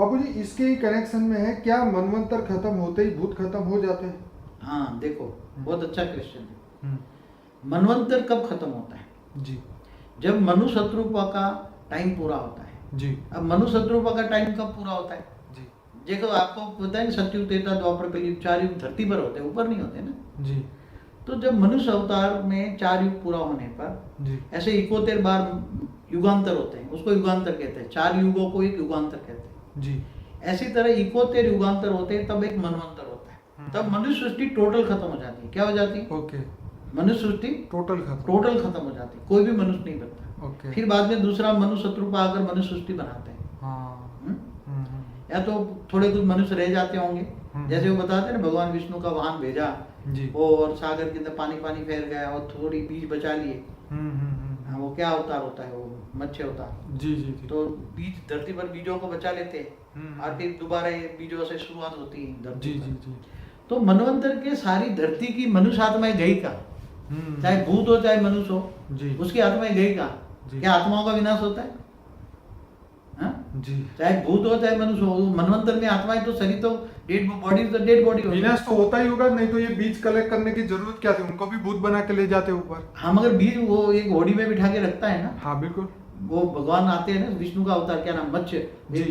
बाबूजी इसके ही कनेक्शन में है, क्या मनवंतर खत्म होते ही भूत खत्म हो जाते हैं? हाँ देखो, बहुत अच्छा क्वेश्चन है। हम्म, मनवंतर कब खत्म होता है? जी जब मनु शत्रुपा का टाइम पूरा होता है। जी अब मनु शत्रुपा का टाइम कब पूरा होता है? जी देखो, आपको पता है ना, सतयुग, त्रेता, द्वापर, कलयुग, 4 युग धरती पर होते हैं, ऊपर नहीं होते ना। जी तो जब मनुष्य अवतार में 4 युग पूरा होने पर जी ऐसे 71 बार युगांतर होते हैं, उसको युगांतर कहते हैं। 4 युगों को एक युगांतर कहते हैं। जी ऐसी तरह 71 युगांतर होते हैं, तब एक मनवंतर होता है। तब मनुष्य सृष्टि टोटल खत्म हो जाती है। क्या हो जाती है? ओके, मनुष्य सृष्टि टोटल खत्म। टोटल खत्म हो जाती है, कोई भी मनुष्य नहीं बचता। ओके, फिर बाद में दूसरा मनु शत्रुपा आकर मनुष्य सृष्टि बनाते हैं। हाँ, हम्म? हम्म, या तो थोड़े कुछ मनुष्य रह जाते होंगे, हम्म। जैसे वो बताते हैं ना, भगवान विष्णु का वाहन भेजा जी, वो, और सागर के अंदर पानी पानी फैल गया और थोड़ी बीज बचा लिए। हाँ, वो क्या अवतार होता है? वो मत्स्य अवतार। जी जी जी, तो बीज धरती पर बीजों को बचा लेते हैं और फिर दोबारा ये बीजों से शुरुआत होती है धरती जी पर। जी जी, तो मनवंतर के सारी धरती की मनुष्य आत्माएं गई का, चाहे भूत हो चाहे मनुष्य हो, जी उसकी आत्माएं गई का। जी। क्या आत्माओं का विनाश होता है? हाँ? जी, चाहे भूत हो चाहे मनुष्य हो, मनवंतर में आत्माएं तो शरीर तो डेड बॉडी, तो डेड बॉडी हो। विनाश तो होता ही होगा, नहीं तो ये बीज कलेक्ट करने की जरूरत क्या थी? उनको भी भूत बना के ले जाते ऊपर। हाँ, मगर बीज वो एक घोड़ी में बिठा के रखता है ना। हाँ बिल्कुल। वो भगवान आते हैं ना, विष्णु का अवतार, क्या नाम, मत्स्य, जी।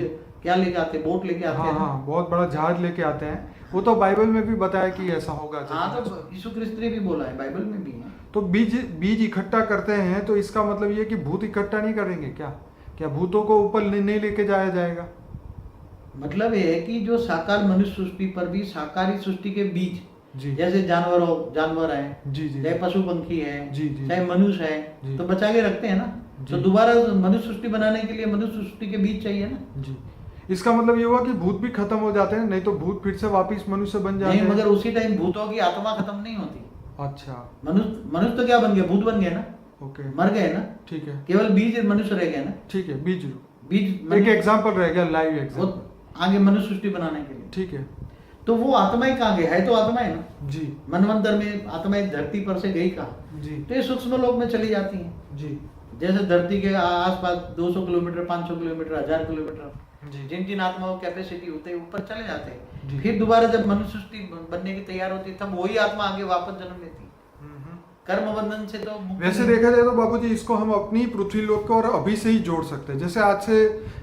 क्या लेके आते हैं? बोट लेके आते हाँ हैं ना। हाँ, बहुत बड़ा जहाज लेके आते हैं। वो तो बाइबल में भी बताया कि ऐसा होगा। हाँ, तो यीशु क्रिस्त ने भी बोला है, बाइबल में भी है। तो बीज बीज इकट्ठा करते हैं, तो इसका मतलब ये कि भूत इकट्ठा नहीं करेंगे क्या? क्या भूतों को ऊपर नहीं लेके जाया जाएगा? मतलब ये है कि जो साकार मनुष्य सृष्टि पर भी साकारी सृष्टि के बीज, जी जैसे जानवर है, जी जी चाहे पशु पंखी है, जी जी चाहे मनुष्य है, जी। तो बचा के रखते हैं ना। जी। तो दोबारा मनुष्य सृष्टि बनाने के लिए मनुष्य सृष्टि के बीज चाहिए ना। जी, इसका मतलब ये हुआ कि भूत भी खत्म हो जाते हैं, नहीं तो भूत फिर से वापिस मनुष्य बन जाते नहीं, हैं। मगर उसी टाइम भूतों की आत्मा खत्म नहीं होती। अच्छा, मनुष्य तो क्या बन गया? भूत बन गया ना, ओके, मर गए ना। ठीक है, केवल बीज मनुष्य रह गया ना। ठीक है। बीज बीज एक एग्जांपल रह गया, लाइव वो एग्जांपल। आगे मनुष्य सृष्टि बनाने के लिए। ठीक है तो वो आत्माएं कहाँ गई? है तो आत्माएं ना। जी मनवंतर में आत्माएं धरती पर से गई कहाँ? जी तो ये सूक्ष्म लोक में चली जाती हैं। जी जैसे धरती के आसपास 200 किलोमीटर, 500 किलोमीटर, 1000 किलोमीटर, जी जिन जिन आत्माओं की कैपेसिटी होते हैं ऊपर चले जाते जी। हैं। फिर दोबारा जब मनुष्य सृष्टि बनने की तैयार होती है, तब वही आत्मा आगे वापस जन्म लेती है। कर्म बंधन से तो मुक्ति वैसे नहीं। देखा जाए तो बाबूजी, इसको हम अपनी पृथ्वी लोक को और अभी से ही जोड़ सकते हैं। जैसे आज से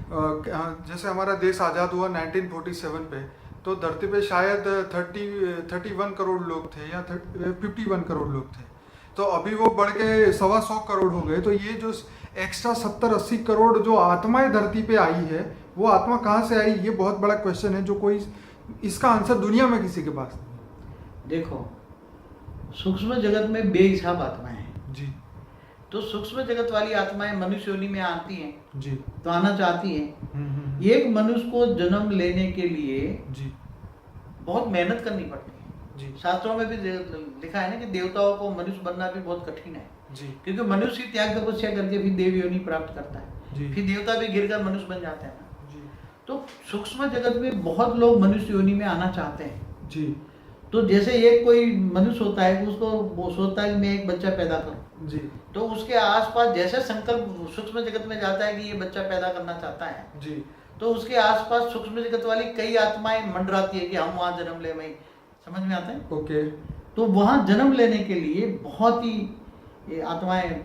जैसे हमारा देश आज़ाद हुआ 1947 पे, तो धरती पे शायद 31 करोड़ लोग थे या 51 करोड़ लोग थे। तो अभी वो बढ़ के 125 करोड़ हो गए। तो ये जो एक्स्ट्रा 70-80 करोड़ जो आत्माएं धरती पे आई है, वो आत्मा कहाँ से आई? ये बहुत बड़ा क्वेश्चन है, जो कोई इसका आंसर दुनिया में किसी के पास नहीं। देखो, सूक्ष्म जगत में बेहिसाब आत्माएं हैं। जी तो सूक्ष्म जगत वाली आत्माएं मनुष्य योनि में आती हैं, जी तो आना चाहती हैं। एक मनुष्य को जन्म लेने के लिए जी बहुत मेहनत करनी पड़ती है। जी शास्त्रों में भी लिखा है ना कि देवताओं को मनुष्य बनना भी बहुत कठिन है, जी क्योंकि मनुष्य ही त्याग तपस्या करके फिर देव योनि प्राप्त करता जी। है, फिर देवता भी गिरकर मनुष्य बन जाते हैं ना। जी तो सूक्ष्म जगत में बहुत लोग मनुष्य योनि में आना चाहते हैं। जी तो जैसे एक कोई मनुष्य होता है, उसको वो सोचता है कि मैं एक बच्चा पैदा करूं, जी तो उसके आसपास जैसे संकल्प सूक्ष्म जगत में जाता है कि ये बच्चा पैदा करना चाहता है, जी तो उसके आसपास सूक्ष्म जगत वाली कई आत्माएं मंडराती है कि हम वहां जन्म ले। मैं समझ में आता है? ओके। तो वहां जन्म लेने के लिए बहुत ही ये आत्माएं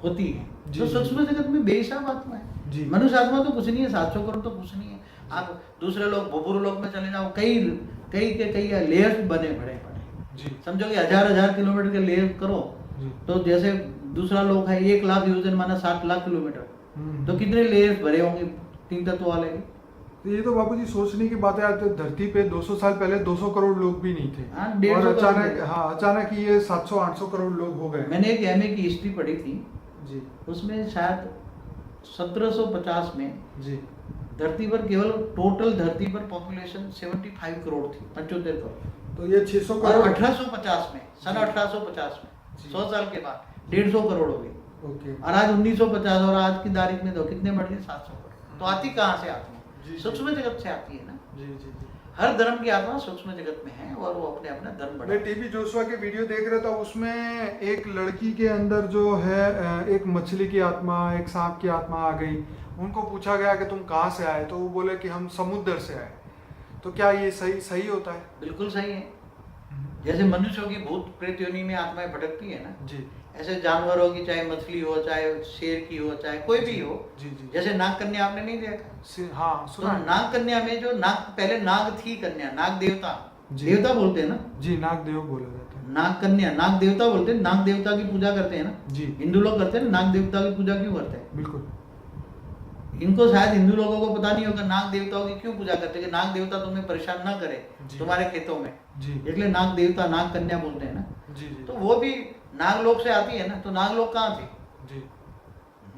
होती हैं। जी, तो जी, सूक्ष्म जगत में बेहिसाब आत्मा है। जी। मनुष्य आत्मा तो कुछ नहीं है, 700 करोड़ तो कुछ नहीं है। आप दूसरे लोग भूपुर लोक में चले जाओ, कई कई के कई लेयर्स बने बड़े बड़े। जी समझो कि हजार किलोमीटर के लेयर करो, जी तो जैसे दूसरा लोक है 1 लाख योजन माना 60 लाख किलोमीटर, तो कितने लेयर्स भरे होंगे 3 तत्व वाले के? तो ये तो बाबूजी सोचने की बात है। आज तो धरती पे 200 साल पहले 200 करोड़ लोग भी नहीं थे। हाँ, 150 और करोड़ अचानक, थे। हाँ, अचानक ही ये 700-800 करोड़ लोग हो गए। मैंने एक एमए की हिस्ट्री पढ़ी थी, जी उसमें शायद 1750 में जी धरती पर केवल टोटल धरती पर पॉपुलेशन 75 करोड़ थी, 75 करोड़। तो ये 600 और करोड़ 1850 में, सन 1850 में, जी। 100 साल के बाद 150 करोड़ हो गई। ओके। और आज 1950 और आज की तारीख में तो कितने बढ़ गए? 700 करोड़। तो आती कहाँ से आत्मा? जी। सूक्ष्म जगत से आती है ना। जी जी जी। हर धर्म की आत्मा सूक्ष्म जगत में है और वो अपने अपने धर्म मैं बढ़ा। टीवी जोशुआ के वीडियो देख रहा था, उसमें एक लड़की के अंदर जो है एक मछली की आत्मा, एक सांप की आत्मा आ गई। उनको पूछा गया कि तुम कहाँ से आए, तो वो बोले कि हम समुद्र से आए। तो क्या ये सही सही होता है? बिल्कुल सही है। जैसे मनुष्यों की भूत प्रेत योनि में आत्माएं भटकती है ना, जी ऐसे जानवरों की, चाहे मछली हो, चाहे शेर की हो, चाहे कोई भी हो। जी जी जैसे नाग कन्या आपने नहीं देखा? हाँ तो सुना है। नाग कन्या में जो नाग, पहले नाग थी कन्या, नाग देवता, जी। देवता बोलते हैं ना, जी नागदेव बोला जाता है। नाग कन्या नाग देवता बोलते हैं। नाग देवता की पूजा करते हैं ना जी हिंदू लोग, करते हैं ना। नाग देवता की पूजा क्यों करते हैं? बिल्कुल। इनको शायद हिंदू लोगों को पता नहीं होगा नाग देवताओं की क्यों पूजा करते हैं, कि नाग देवता तुम्हें परेशान ना करे जी। तुम्हारे खेतों में, जी इसलिए नाग देवता नाग कन्या बोलते हैं ना। जी जी तो वो भी नागलोक से आती है ना। तो नागलोक कहाँ थे? जी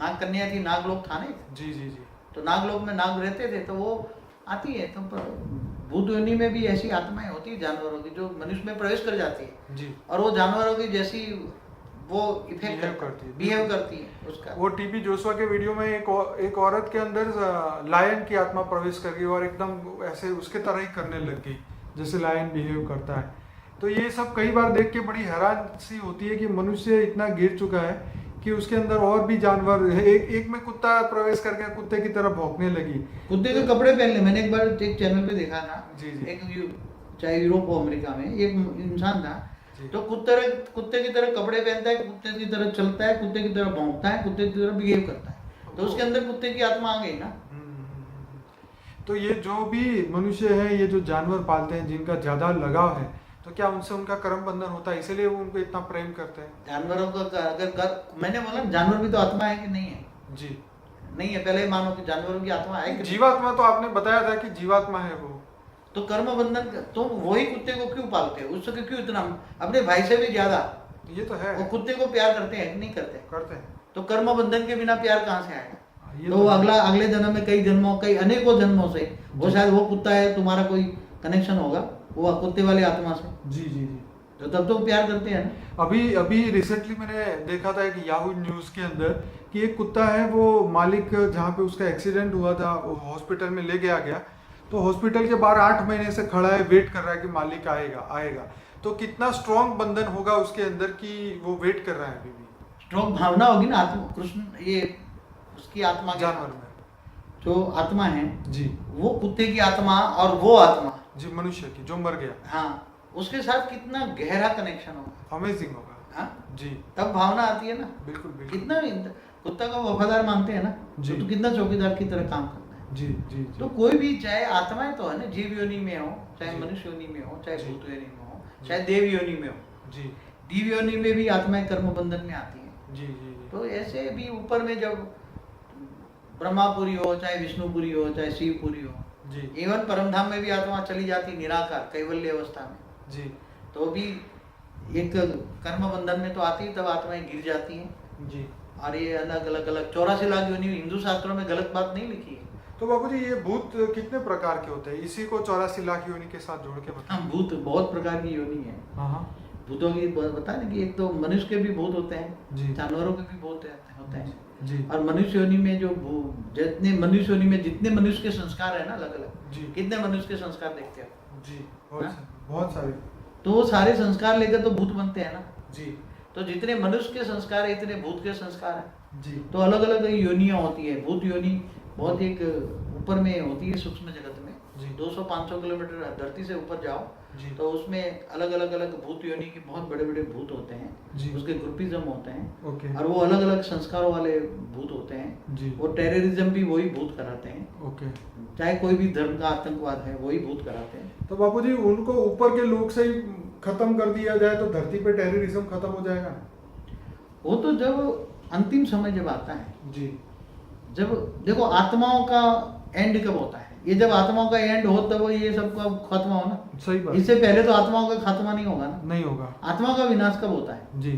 नाग कन्या थी, नागलोक था नहीं। जी जी जी तो नागलोक में नाग रहते थे, तो वो आती है। तो भूत योनि में भी ऐसी आत्माएं होती है जानवरों की, जो मनुष्य में प्रवेश कर जाती है, जी। और वो जानवरों की जैसी वो इफेक्ट Behave करती है। बिहेव करती है उसका। वो टीपी जोशुआ के वीडियो में एक औरत के अंदर लायन की आत्मा प्रवेश कर गई और एकदम ऐसे उसके तरह ही करने लग गई जैसे लायन बिहेव करता है। तो ये सब कई बार देख के बड़ी हैरान सी होती है कि मनुष्य इतना गिर चुका है कि उसके अंदर और भी जानवर है। एक में कुत्ता प्रवेश कर गया, कुत्ते की तरह भौंकने लगी। कुत्ते के कपड़े पहन ले। मैंने एक बार एक चैनल पे देखा था, जी जी चाहे यूरोप हो अमेरिका में, एक इंसान था जी। तो कुत्ते की तरह कपड़े पहनता है, कुत्ते की तरह चलता है, कुत्ते की तरह भौंकता है, कुत्ते की तरह बिहेव करता है। तो उसके अंदर कुत्ते की आत्मा आ गई ना। तो ये जो भी मनुष्य है, ये जो जानवर पालते हैं, जिनका ज्यादा लगाव है, तो क्या उनसे उनका कर्म बंधन होता है, इसीलिए वो उनको इतना प्रेम करते हैं? जानवरों का मैंने बोला जानवर भी तो आत्मा है कि नहीं है? जी नहीं है। पहले मानो कि जानवरों की आत्मा है कि नहीं? जीवात्मा तो आपने बताया था कि जीवात्मा है वो। तो कर्म बंधन तो वही कुत्ते को क्यों पालते हो? उससे क्यों इतना, अपने भाई से भी ज्यादा ये तो है। वो कुत्ते को प्यार करते हैं कि नहीं करते? करते हैं। तो कर्म बंधन के बिना प्यार कहाँ से आएगा? ये तो वो अगले जन्म में कई जन्मों, कई अनेकों जन्मों से वो शायद वो कुत्ता है, तुम्हारा कोई कनेक्शन होगा वो कुत्ते वाली आत्मा से। जी जी जी। तो तब तो प्यार करते हैं ना। अभी रिसेंटली मैंने देखा था कि याहू न्यूज के अंदर कि एक कुत्ता है, वो मालिक जहाँ पे उसका एक्सीडेंट हुआ था वो हॉस्पिटल में ले गया गया, तो हॉस्पिटल के बाहर 8 महीने से खड़ा है, वेट कर रहा है कि मालिक आएगा आएगा। तो कितना स्ट्रॉन्ग बंधन होगा उसके अंदर कि वो वेट कर रहा है अभी भी। स्ट्रॉन्ग भावना होगी ना आत्मा, कृष्ण ये उसकी आत्मा के जानवर में जो आत्मा है जी वो कुत्ते की आत्मा, और वो आत्मा जी मनुष्य की जो मर गया, हाँ उसके साथ कितना गहरा कनेक्शन होगा। अमेजिंग होगा। हाँ जी तब भावना आती है ना। बिल्कुल बिल्कुल। कितना भी कुत्ता को वफादार मानते हैं ना, जी। तो कितना चौकीदार की तरह काम करता है। जी जी तो जी कोई भी, चाहे आत्माएं तो है ना, जीव योनि में हो, चाहे जी। मनुष्य योनि में हो, चाहे जी। भूत योनि में हो, जी। चाहे देव योनि में हो। जी देव योनि में भी आत्माएं कर्म बंधन में आती हैं। जी जी तो ऐसे भी ऊपर में जब ब्रह्मापुरी हो, चाहे विष्णुपुरी हो, चाहे शिवपुरी हो, जी इवन परमधाम में भी आत्मा चली जाती निराकार कैवल्य अवस्था में, जी तो भी एक कर्म बंधन में तो आती है, तब आत्माएं गिर जाती हैं। जी। और ये अलग अलग 84 लाख योनि, हिंदू शास्त्रों में गलत बात नहीं लिखी है। तो बाबूजी ये भूत कितने प्रकार के होते हैं? इसी को 84 लाख योनि के साथ जोड़ के बताएं। हाँ, भूत बहुत प्रकार की योनि है। हाँ हाँ भूतों की बता ना कि एक तो मनुष्य के भी भूत होते हैं, जी। जानवरों के भी भूत होते हैं। जी और मनुष्य योनि में जो जितने मनुष्य योनि में जितने मनुष्य के संस्कार है ना अलग अलग, जी कितने मनुष्य के संस्कार देखते हो? जी बहुत हाँ? बहुत सारे। तो वो सारे संस्कार लेकर तो भूत बनते हैं ना। जी तो जितने मनुष्य के संस्कार है इतने भूत के संस्कार है। जी तो अलग अलग योनियां होती है। भूत योनि बहुत एक ऊपर में होती है सूक्ष्म जगत में, जी। 200-500 किलोमीटर धरती से ऊपर जाओ जी तो उसमें अलग अलग भूत योनि के बहुत बड़े बड़े भूत होते हैं। जी। उसके ग्रुपिज्म होते हैं, ओके और वो अलग अलग संस्कारों वाले भूत होते हैं। जी वो टेररिज्म भी वही भूत कराते हैं, ओके। चाहे कोई भी धर्म का आतंकवाद है वही भूत कराते हैं। तो बापूजी उनको ऊपर के लोग से ही खत्म कर दिया जाए तो धरती पे टेररिज्म खत्म हो जाएगा? वो तो जब अंतिम समय जब आता है, जी जब देखो आत्माओं का एंड कब होता है, ये जब आत्माओं का एंड हो तब ये सब का खात्मा हो ना। सही बात। इससे पहले तो आत्माओं का खात्मा नहीं होगा ना। नहीं होगा। आत्मा का विनाश कब होता है? जी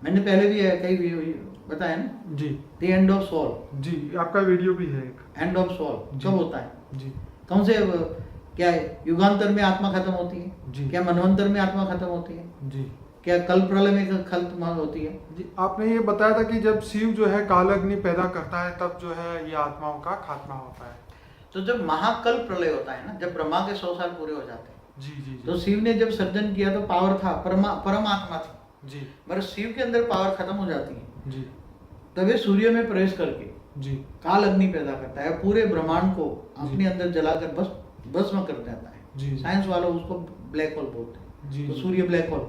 मैंने पहले भी कई भी बताया ना, जी द एंड ऑफ सोल। जी आपका वीडियो भी है एक। एंड ऑफ सोल जी। कब होता है? जी कौन से क्या है? युगांतर में आत्मा खत्म होती है? जी। क्या मनवंतर में आत्मा खत्म होती है? जी क्या कल प्रलय में खत्म होती है? जी आपने ये बताया था कि जब शिव जो है काल अग्नि पैदा करता है तब जो है ये आत्माओं का खात्मा होता है। तो जब महाकल प्रलय होता है ना, जब ब्रह्मा के 100 साल पूरे हो जाते हैं, जी जी तो जी शिव ने जब सर्जन किया तो पावर था, परमात्मा थी, जी मगर शिव के अंदर पावर खत्म हो जाती है। जी तब ये सूर्य में प्रवेश करके जी काल अग्नि पैदा करता है, पूरे ब्रह्मांड को अपने अंदर जलाकर बस भस्म कर देता है। जी साइंस वालों उसको ब्लैक होल बोलते हैं। जी तो जी। सूर्य ब्लैक होल,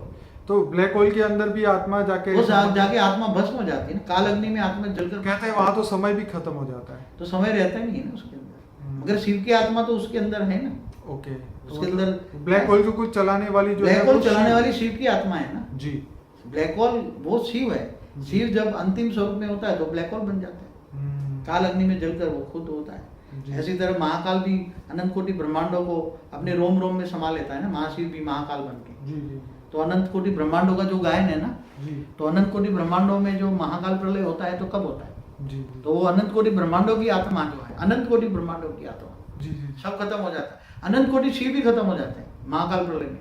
तो ब्लैक होल के अंदर भी आत्मा जाके वो जाके आत्मा भस्म हो जाती है ना, काल अग्नि में आत्मा जलकर। कहते हैं वहां तो समय भी खत्म हो जाता है। तो समय रहता ही नहीं है ना उसके अंदर, मगर शिव की आत्मा तो उसके अंदर है ना। ओके, उसके अंदर ब्लैक होल को कुछ चलाने वाली जो ब्लैक है होल वो चलाने शिव- वाली शिव की आत्मा है ना। जी ब्लैक होल वो शिव है। जी। शिव जब अंतिम स्वरूप में होता है तो ब्लैक होल बन जाता है, काल अग्नि में जलकर वो खुद होता है। जी। ऐसी तरह महाकाल भी अनंत कोटि ब्रह्मांडों को अपने रोम रोम में समा लेता है ना, महाशिव भी महाकाल बन के। जी जी तो अनंत कोटि ब्रह्मांडों का जो गायन है ना, जी तो अनंत कोटि ब्रह्मांडों में जो महाकाल प्रलय होता है तो कब होता है? जी जी तो वो अनंत कोटि ब्रह्मांडों की आत्मा जो है, अनंत कोटि ब्रह्मांडों की आत्मा, जी जी। सब खत्म हो जाता है। अनंत कोटि शिव भी खत्म हो जाते हैं महाकाल प्रलय में।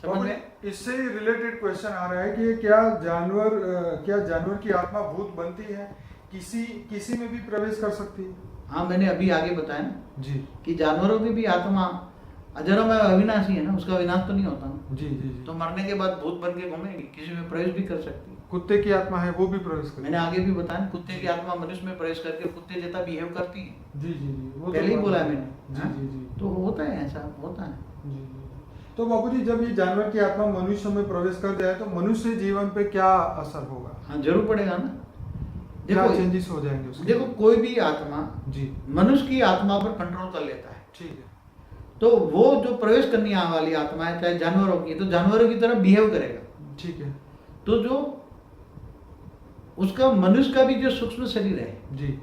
समझ में? इससे रिलेटेड क्वेश्चन आ रहा है कि क्या जानवर की आत्मा भूत बनती है, किसी में भी प्रवेश कर सकती है? हाँ, मैंने अभी आगे बताया ना जी कि जानवरों की भी आत्मा अजरम है, अविनाशी है ना, उसका विनाश तो नहीं होता ना। जी जी जी। तो मरने के बाद भूत बन के घूमेगी, किसी में प्रवेश भी कर सकती है। कुत्ते की आत्मा है वो भी प्रवेश कर मैंने आगे भी बताया, कुत्ते की आत्मा मनुष्य में प्रवेश करके कुत्ते जैसा बिहेव करती है। जी जी जी, वो तो पहले ही बात बोला है। है मैंने। जी हाँ? जी जी तो होता है, ऐसा होता है। जी जी। तो बाबूजी, जब ये जानवर की आत्मा मनुष्य में प्रवेश कर जाए तो मनुष्य जीवन पे क्या असर होगा? हाँ, जरूर पड़ेगा ना। क्या देखो चेंजेस हो जाएंगे उसके? देखो, कोई भी आत्मा जी मनुष्य की आत्मा पर कंट्रोल कर लेता है। ठीक है। तो वो जो प्रवेश करने आने वाली आत्मा है, चाहे जानवरों की, तो जानवरों की तरह बिहेव करेगा। ठीक है। तो जो उसका मनुष्य का भी जो सूक्ष्म शरीर है, जी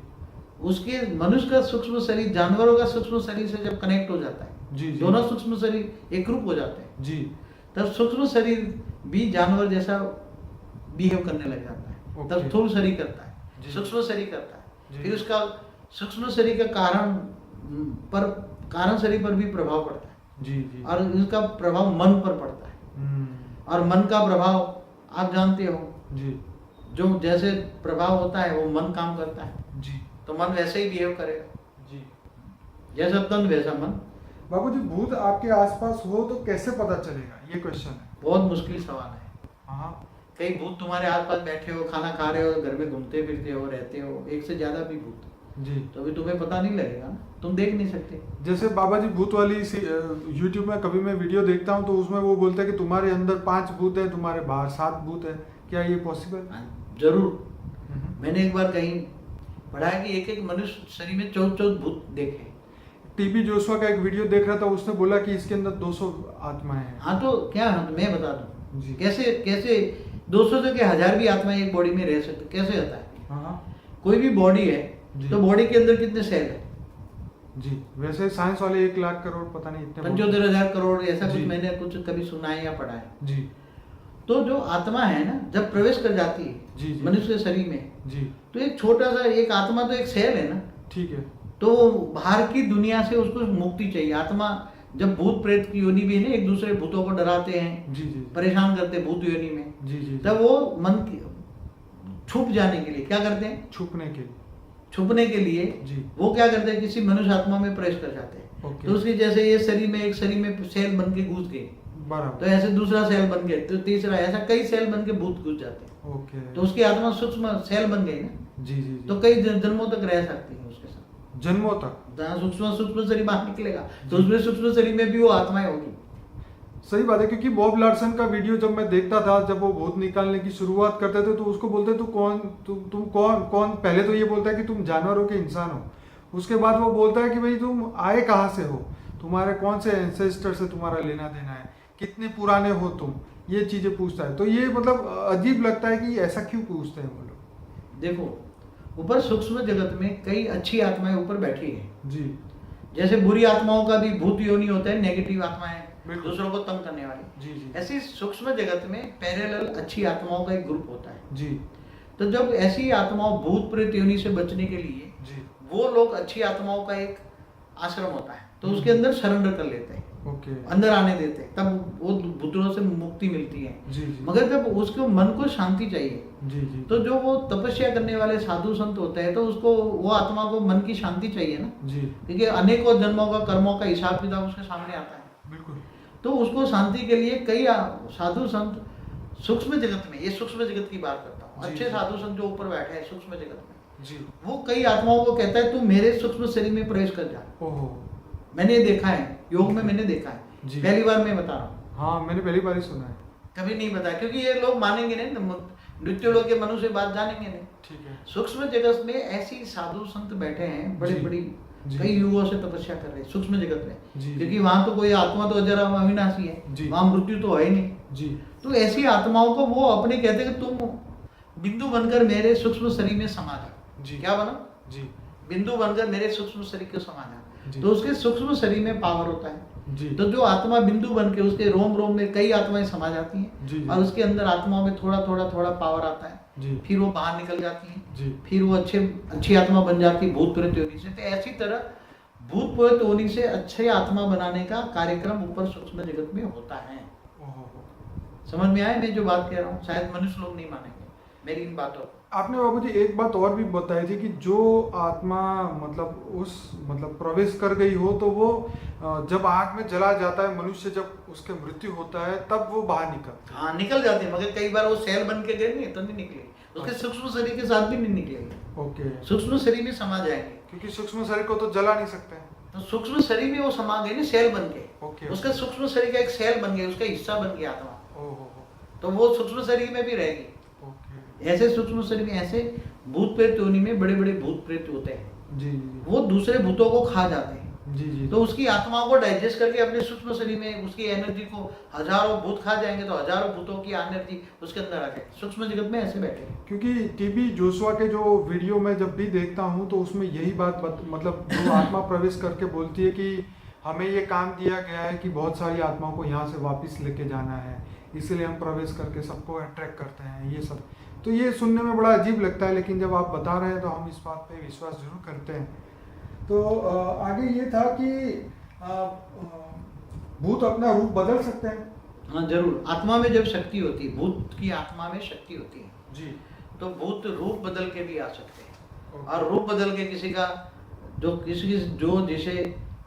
उसके मनुष्य का सूक्ष्म शरीर जानवरों का सूक्ष्म शरीर से जब कनेक्ट हो जाता है, जी जी दोनों सूक्ष्म शरीर एक रूप हो जाते हैं, जी तब सूक्ष्म शरीर भी जानवर जैसा बिहेव करने लग जाता है। ओके। तब स्थूल शरीर करता जी। है, सूक्ष्म शरीर करता जी। है, फिर उसका सूक्ष्म शरीर का कारण शरीर पर भी प्रभाव पड़ता है, जी जी। और इसका प्रभाव मन पर पड़ता है। और मन का प्रभाव आप जानते हो, जी जो जैसे प्रभाव होता है वो मन काम करता है, जी तो मन वैसे ही बिहेव करेगा, जी। जैसा तन वैसा मन। बाबूजी, भूत आपके आसपास हो तो कैसे पता चलेगा, ये क्वेश्चन है। बहुत मुश्किल सवाल है। हाँ कई भूत तुम्हारे आसपास बैठे हो, खाना खा रहे हो, घर में घूमते फिरते हो, रहते हो, एक से ज्यादा भी भूत, जी। तो अभी तुम्हें पता नहीं लगेगा ना, तुम देख नहीं सकते। जैसे बाबा जी भूत वाली यूट्यूब में कभी मैं वीडियो देखता हूँ तो उसमें वो बोलते हैं कि तुम्हारे अंदर 5 भूत है, तुम्हारे बाहर 7 भूत है। क्या ये पॉसिबल? जरूर। मैंने एक बार कहीं पढ़ा है कि एक एक मनुष्य शरीर में 14 भूत देखे। टीबी जोशुआ का एक वीडियो देख रहा था, उसने बोला कि इसके अंदर 200 आत्माएं हैं। हाँ, तो क्या है, मैं बता दूं जी। कैसे कैसे 200 से 1000 भी आत्माएं एक बॉडी में रह सकते, कैसे होता है? हाँ कोई भी बॉडी है जी। तो बॉडी के अंदर कितने सेल है? जी। वैसे साइंस वाले 1 लाख करोड़ पता नहीं इतने 75,000 करोड़, ऐसा कुछ जी। मैंने कुछ कभी सुना है या पढ़ा है। जी तो जो आत्मा है ना, जब प्रवेश कर जाती है जी जी मनुष्य के शरीर में, जी। तो एक छोटा सा एक आत्मा तो एक सेल है ना, ठीक है। तो बाहर की दुनिया से उसको मुक्ति चाहिए। आत्मा जब भूत प्रेत की योनि भी है ना, एक दूसरे भूतों को डराते हैं, जी जी परेशान करते हैं भूत योनि में, जी जी। तब वो मन की छुप जाने के लिए क्या करते हैं? छुपने के लिए। छुपने के लिए जी। वो क्या करते हैं, किसी मनुष्य आत्मा में प्रवेश कर जाते हैं। ओके। तो उसकी जैसे ये शरीर में, एक शरीर में सेल बन के घुस गए, तो बराबर। ऐसे दूसरा सेल बन गए, तो तीसरा, ऐसा कई सेल बन के भूत घुस जाते हैं। ओके। तो उसकी आत्मा सूक्ष्म सेल बन गई ना, जी जी जी। तो कई जन्मों तक रह सकती है उसके साथ। जन्मों तक। जहाँ सूक्ष्म शरीर बाहर निकलेगा तो उसमें सूक्ष्म शरीर में भी वो आत्माएं होगी। सही बात है, क्योंकि बॉब लार्सन का वीडियो जब मैं देखता था, जब वो भूत निकालने की शुरुआत करते थे तो उसको बोलते तुम कौन पहले तो ये बोलता है कि तुम जानवरों के इंसान हो, उसके बाद वो बोलता है कि भाई तुम आए कहाँ से हो, तुम्हारे कौन से एंसेस्टर से तुम्हारा लेना देना है, कितने पुराने हो तुम, ये चीजें पूछता है। तो ये मतलब अजीब लगता है कि ऐसा क्यों पूछते हैं वो लोग। देखो, ऊपर सूक्ष्म जगत में कई अच्छी आत्माएं ऊपर बैठी हैं। जी जैसे बुरी आत्माओं का भी भूत योनि होता है, नेगेटिव आत्माएं, बिल्कुल। दूसरों को तंग करने वाली। जी जी ऐसी सूक्ष्म जगत में पैरेलल अच्छी आत्माओं का एक ग्रुप होता है। जी तो जब ऐसी आत्माओं भूत प्रेत योनि से बचने के लिए जी। वो लोग अच्छी आत्माओं का एक आश्रम होता है, तो उसके अंदर सरेंडर कर लेते हैं, ओके। अंदर आने देते हैं, तब वो भूतों से मुक्ति मिलती है। जी जी। मगर जब उसको मन को शांति चाहिए, जी जी। तो जो वो तपस्या करने वाले साधु संत होते हैं, तो उसको वो आत्मा को मन की शांति चाहिए ना, जी क्योंकि अनेकों जन्मों का कर्मों का हिसाब किताब उसके सामने आता है। बिल्कुल। तो उसको शांति के लिए कई साधु संत सूक्ष्म जगत में, ये सूक्ष्म जगत की बात करता हूँ, जी, अच्छे जी। साधु संत जो ऊपर बैठे हैं सूक्ष्म जगत में, जी। वो कई आत्माओं को कहता है तू मेरे सूक्ष्म शरीर में प्रवेश कर जा। ओहो। मैंने ये देखा है, योग में मैंने देखा है, जी। पहली बार मैं बता रहा हूँ, हाँ, मैंने पहली बार ही सुना है। कभी नहीं बताया, क्योंकि ये लोग मानेंगे नहीं ना, मृत्यु लोग के मनुष्य बात जानेंगे नहीं। ठीक है। सूक्ष्म जगत में ऐसी साधु संत बैठे हैं, बड़ी जी। बड़ी जी। कई युगों से तपस्या कर रहे हैं सूक्ष्म जगत में, जी। क्योंकि वहां तो कोई आत्मा तो अजर अविनाशी है, जी। वहां मृत्यु तो है ही नहीं। जी। तो ऐसी आत्माओं को वो अपने कहते हैं कि तुम बिंदु बनकर मेरे सूक्ष्म शरीर में समा जाओ। जी। क्या बनो? जी। बिंदु बनकर मेरे सूक्ष्म शरीर के समा जी। जाओ। तो उसके सूक्ष्म शरीर में पावर होता है। जी। तो जो आत्मा बिंदु बन के उसके रोम रोम में कई आत्माएं समा जाती हैं, जी। और उसके अंदर आत्माओं में थोड़ा थोड़ा थोड़ा पावर आता है, जी। फिर वो बाहर निकल जाती हैं, जी। फिर वो अच्छी आत्मा बन जाती है भूत प्रेत योनि से। तो ऐसी तरह भूत प्रेत योनि से अच्छे आत्मा बनाने का कार्यक्रम ऊपर सूक्ष्म जगत में होता है। ओहो। समझ में आया मैं जो बात कह रहा हूँ? शायद मनुष्य लोग नहीं मानेंगे मेरी इन बातों को। आपने बाबूजी एक बात और भी बताई थी कि जो आत्मा मतलब प्रवेश कर गई हो तो वो जब आग में जला जाता है मनुष्य, जब उसके मृत्यु होता है तब वो बाहर निकलता हाँ, निकल जाते हैं, मगर कई बार वो सेल बन के गए नहीं तो नहीं निकले, उसके अच्छा। सूक्ष्म शरीर के साथ भी नहीं निकलेंगे, है। ओके। सूक्ष्म शरीर में समा जाएंगे। क्योंकि सूक्ष्म शरीर को तो जला नहीं सकते। तो सूक्ष्म शरीर में वो समा गए ना, सेल बन के। ओके। उसका सूक्ष्म शरीर का एक सेल बन गया, उसका हिस्सा बन गया आत्मा, ओहो। तो वो सूक्ष्म शरीर में भी रहेगी। ओके। ऐसे सूक्ष्म शरीर में ऐसे भूत प्रेत योनि में बड़े बड़े भूत प्रेत होते हैं, जी। जी। वो दूसरे भूतों को खा जाते हैं। जी। जी। तो उसकी आत्माओं को डाइजेस्ट करके अपने सूक्ष्म शरीर में उसकी एनर्जी को हजारों भूत खा जाएंगे, तो हजारों भूतों की एनर्जी उसके अंदर आ जाएगी। सूक्ष्म जगत में ऐसे बैठे हैं। क्योंकि टीबी जोशुआ के जो वीडियो में जब भी देखता हूँ तो उसमें यही बात मतलब जो आत्मा प्रवेश करके बोलती है कि हमें ये काम दिया गया है कि बहुत सारी आत्माओं को यहाँ से वापस लेके जाना है, इसीलिए हम प्रवेश करके सबको अट्रैक्ट करते हैं, ये सब। तो ये सुनने में बड़ा अजीब लगता है, लेकिन जब आप बता रहे हैं तो हम इस बात पे विश्वास जरूर करते हैं। तो आगे ये था कि भूत अपना रूप बदल सकते हैं। हाँ जरूर, आत्मा में जब शक्ति होती है, भूत की आत्मा में शक्ति होती है, जी। तो भूत रूप बदल के भी आ सकते हैं। ओके। और रूप बदल के किसी का जो जिसे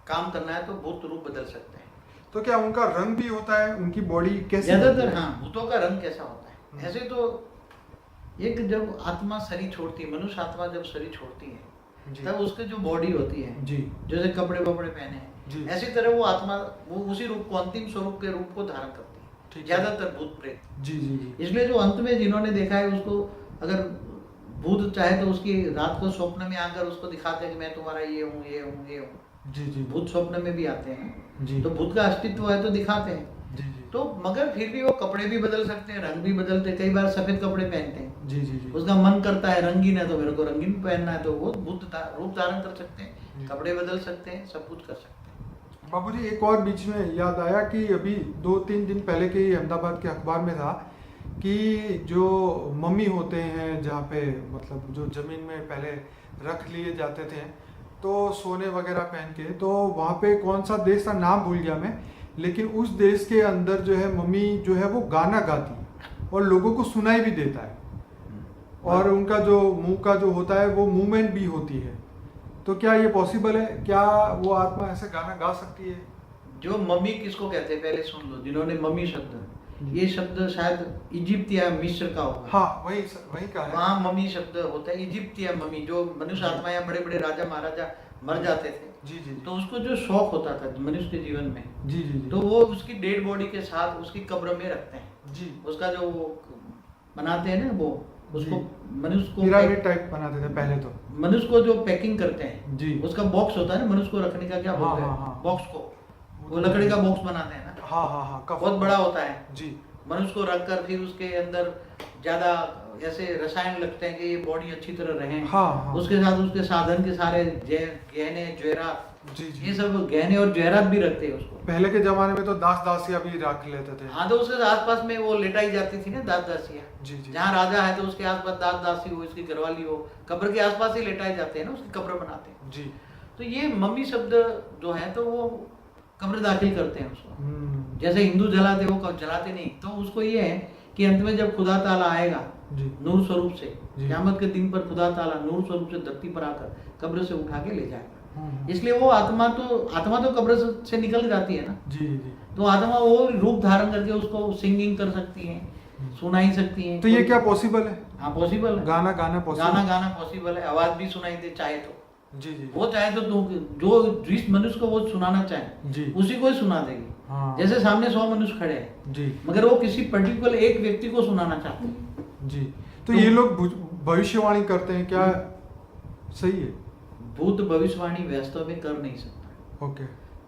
काम करना है तो भूत रूप बदल सकते हैं। तो क्या उनका रंग भी होता है, उनकी बॉडी कैसे? ज्यादातर हाँ, भूतों का रंग कैसा होता है? हम्म। ऐसे तो एक जब आत्मा शरीर छोड़ती है, मनुष्य आत्मा जब शरीर छोड़ती है जी। तब उसकी जो बॉडी होती है, जी। जैसे कपड़े वपड़े पहने जी। हैं, ऐसी तरह वो आत्मा वो उसी रूप को, अंतिम स्वरूप के रूप को धारण करती है, ठीक है। ज्यादातर भूत प्रेत। जी। जी। जी। इसलिए जो अंत में जिन्होंने देखा है उसको, अगर भूत चाहे तो उसकी रात को स्वप्न में आकर उसको दिखाते हैं कि मैं तुम्हारा ये हूँ ये हूँ ये हूँ। जी। जी। भूत स्वप्न में भी आते हैं, जी। तो भूत का अस्तित्व है तो दिखाते हैं। जी। जी। तो मगर फिर भी वो कपड़े भी बदल सकते हैं, रंग भी बदलते हैं। कई बार सफेद कपड़े पहनते हैं, जी। जी। जी। उसका मन करता है रंगीन है तो मेरे को रंगीन पहनना है, तो वो रूप धारण कर सकते हैं, जी। कपड़े बदल सकते हैं, सब कुछ कर सकते हैं। बाबूजी एक और बीच में याद आया कि अभी 2-3 दिन पहले के ही अहमदाबाद के अखबार में था कि जो मम्मी होते हैं, जहाँ पे मतलब जो जमीन में पहले रख लिए जाते थे तो सोने वगैरह पहन के, तो वहाँ पे कौन सा देश था नाम भूल गया मैं, लेकिन उस देश के अंदर जो है मम्मी जो है वो गाना गाती है और लोगों को सुनाई भी देता है, और उनका जो मुंह का जो होता है वो मूवमेंट भी होती है। तो क्या ये पॉसिबल है? क्या वो आत्मा ऐसे गाना गा सकती है? जो मम्मी किसको कहते हैं पहले सुन लो, जिन्होंने मम्मी शब्द, ये शब्द शायद इजिप्ट या मिस्र का होगा। हाँ, वही का है। वहाँ मम्मी शब्द होता है, इजिप्ट या मम्मी। जो मनुष्य आत्मा या बड़े बड़े राजा महाराजा मर जाते थे, जी। जी। तो उसको जो शौक होता था मनुष्य के जीवन में, जी। जी। जी। तो वो उसकी डेड बॉडी के साथ उसकी कब्र में रखते हैं। जी। उसका जो वो बनाते हैं ना, वो उसको मनुष्य को पिरामिड टाइप बनाते थे पहले तो। मनुष्य को जो पैकिंग करते हैं, जी। उसका बॉक्स होता है ना, मनुष्य को रखने का क्या बोलते हाँ, हैं, हाँ। बॉक्स को, वो लकड़ी का बॉक्स बनाते हैं ना, हाँ हाँ हाँ, बहुत बड़ा होता है। जी। मनुष्य को रखकर फिर उसके अंदर ज्यादा ऐसे रसायन लगते हैं कि ये बॉडी अच्छी तरह रहे। हाँ, हाँ। उसके साथ उसके साधन के सारे गहने जवेरात, जी। जी। ये सब गहने और जवेरात भी रखते हैं उसको। पहले के जमाने में तो दास दासियां भी रख लेते थे। हाँ, तो उसके आसपास में वो लेटाई जाती थी ना दास दासियां। जी। जी। जहाँ राजा है तो उसके आसपास दास दासी हो, इसकी घरवाली हो, कब्र के आसपास ही लेटाए जाते हैं ना, उसकी कब्र बनाते हैं। जी। तो ये मम्मी शब्द जो है तो वो कब्र दाखिल करते हैं उसको। जैसे हिंदू जलाते, वो जलाते नहीं, तो उसको ये है कि अंत में जब खुदा ताला आएगा जी। नूर स्वरूप से, जी। क़यामत के दिन पर खुदा ताला नूर स्वरूप से धरती पर आकर कब्र से उठा के ले जाएगा। हम्म। इसलिए वो आत्मा तो कब्र से निकल जाती है ना, जी। जी। तो आत्मा वो रूप धारण करके उसको सिंगिंग कर सकती है, सुना ही सकती हैं। तो ये क्या पॉसिबल है? हाँ पॉसिबल है। गाना पॉसिबल? गाना पॉसिबल है, आवाज भी सुनाई दे चाहे तो। जी जी वो चाहे तो जो जिस मनुष्य को वो सुनाना चाहे जी उसी को ही सुना देगी। हाँ। जैसे सामने 100 मनुष्य खड़े हैं जी मगर वो किसी पर्टिकुलर एक व्यक्ति को सुनाना चाहते हैं। जी। तो ये लोग भविष्यवाणी करते हैं क्या? सही है? भूत भविष्यवाणी वास्तव में कर नहीं सकता। ओके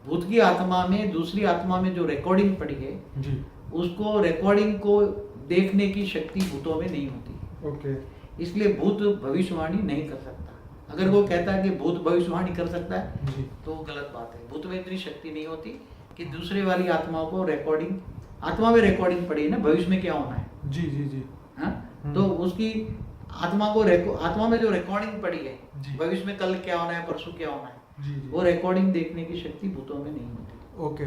भूत की आत्मा में, दूसरी आत्मा में जो रिकॉर्डिंग पड़ी है जी उसको रिकॉर्डिंग को देखने की शक्ति भूतों में नहीं होती। ओके इसलिए भूत भविष्यवाणी नहीं कर सकता। अगर वो कहता है कि भूत भविष्यवाणी कर सकता है जी तो वो गलत बात है। भूत में इतनी शक्ति नहीं होती कि दूसरे वाली आत्माओं को रिकॉर्डिंग, आत्मा में रिकॉर्डिंग पड़ी है ना भविष्य में क्या होना है। जी जी जी हाँ? तो उसकी आत्मा को आत्मा में जो रिकॉर्डिंग पड़ी है जी। भविष्य में कल क्या होना है, परसों क्या होना है, जी जी वो रिकॉर्डिंग देखने की शक्ति भूतों में नहीं होती। ओके।